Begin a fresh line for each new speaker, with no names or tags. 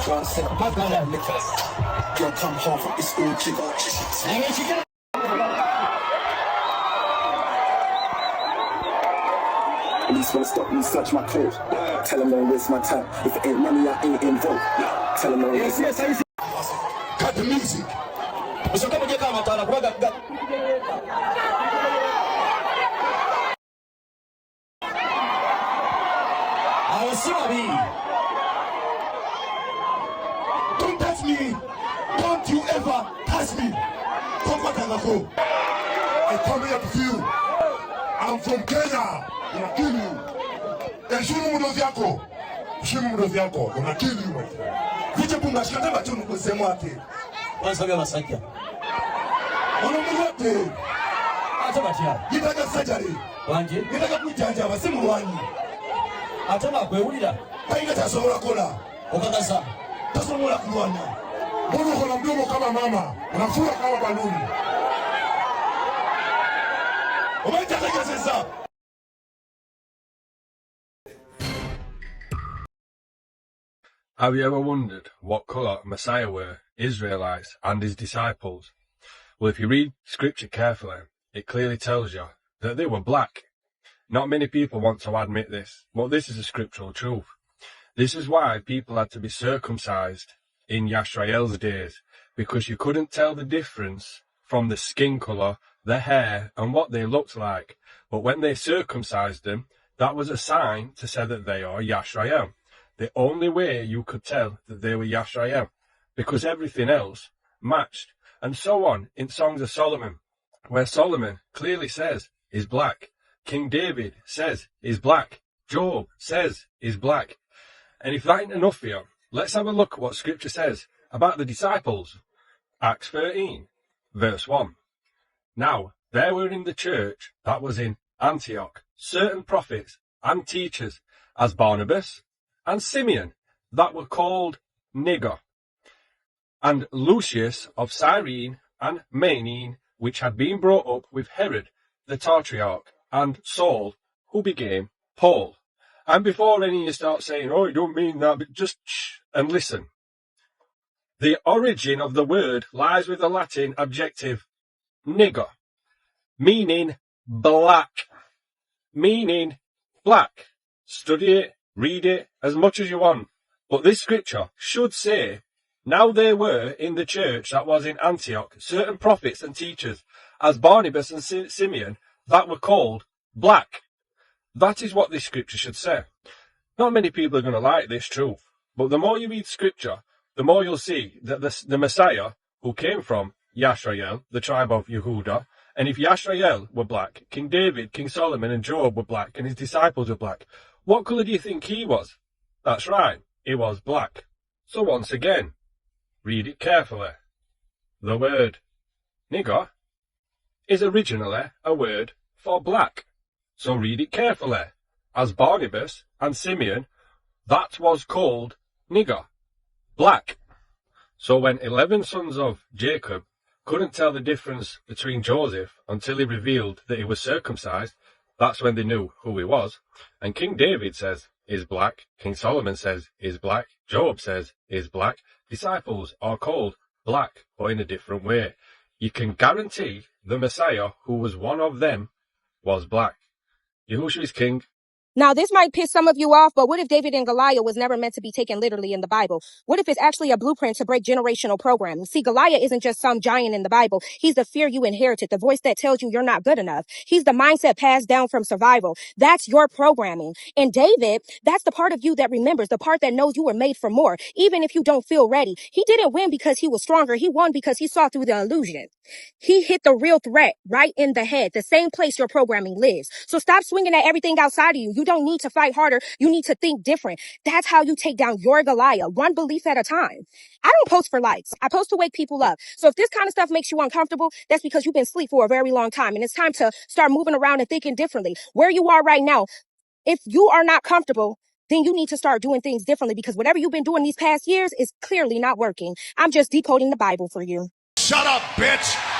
Can't sit my brother liquor. Girl, come home from the school, jiggle. Police won't stop me, search my clothes. Tell them don't waste my time. If it ain't money, I ain't involved. Tell them don't waste my time. Cut the music. Don't touch me. Don't you ever touch me. Come back and go. I come here to you. I'm from Kenya. I'm gonna kill you. And shuru mdozi yako. Shuru mdozi yako. I'm gonna kill you. Viche bunga shikata bachunu kusemu ati. Wansaga masakia. Wanomu wote. Acha batia. Nitaka surgery. Wanje. Nitaka kujanja wasimu wanyi. Acha bakweulira. Painga tasomola kola. Okakasa. Tasomola kulwana. Mbona uko na mdomo kama mama? Unafura kama baluni. Umetaka sasa.
Have you ever wondered what colour Messiah were, Israelites and his disciples? Well, if you read scripture carefully, it clearly tells you that they were black. Not many people want to admit this, but this is a scriptural truth. This is why people had to be circumcised in Yashrael's days, because you couldn't tell the difference from the skin colour, the hair, and what they looked like. But when they circumcised them, that was a sign to say that they are Yashrael. The only way you could tell that they were Yashrael, because everything else matched. And so on in Songs of Solomon, where Solomon clearly says he's black. King David says he's black. Job says he's black. And if that ain't enough for you, let's have a look at what Scripture says about the disciples. Acts 13, verse 1. Now, there were in the church that was in Antioch certain prophets and teachers, as Barnabas and Simeon, that were called Niger, and Lucius of Cyrene and Manaen, which had been brought up with Herod the Tetrarch, and Saul, who became Paul. And before any of you start saying, oh, you don't mean that, but just shh and listen. The origin of the word lies with the Latin adjective niger, meaning black. Meaning black. Study it, read it as much as you want. But this scripture should say, now there were in the church that was in Antioch certain prophets and teachers, as Barnabas and Simeon, that were called black. That is what this scripture should say. Not many people are going to like this truth, but the more you read scripture, the more you'll see that the Messiah, who came from Yashrael, the tribe of Yehuda, and if Yashrael were black, King David, King Solomon and Job were black, and his disciples were black, what colour do you think he was? That's right, he was black. So once again, read it carefully. The word nigger is originally a word for black. So read it carefully. As Barnabas and Simeon, that was called nigger, black. So when 11 sons of Jacob couldn't tell the difference between Joseph until he revealed that he was circumcised, that's when they knew who he was. And King David says he's black, King Solomon says he's black, Job says he's black. Disciples are called black, but in a different way. You can guarantee the Messiah, who was one of them, was black. Yahushua is king,
Now, this might piss some of you off, but what if David and Goliath was never meant to be taken literally in the Bible? What if it's actually a blueprint to break generational programming? See, Goliath isn't just some giant in the Bible. He's the fear you inherited, the voice that tells you you're not good enough. He's the mindset passed down from survival. That's your programming. And David, that's the part of you that remembers, the part that knows you were made for more, even if you don't feel ready. He didn't win because he was stronger. He won because he saw through the illusion. He hit the real threat right in the head, the same place your programming lives. So stop swinging at everything outside of you. You don't need to fight harder. You need to think different. That's how you take down your Goliath, one belief at a time. I don't post for likes. I post to wake people up. So if this kind of stuff makes you uncomfortable, that's because you've been asleep for a very long time. And it's time to start moving around and thinking differently. Where you are right now, if you are not comfortable, then you need to start doing things differently, because whatever you've been doing these past years is clearly not working. I'm just decoding the Bible for you.
Shut up, bitch!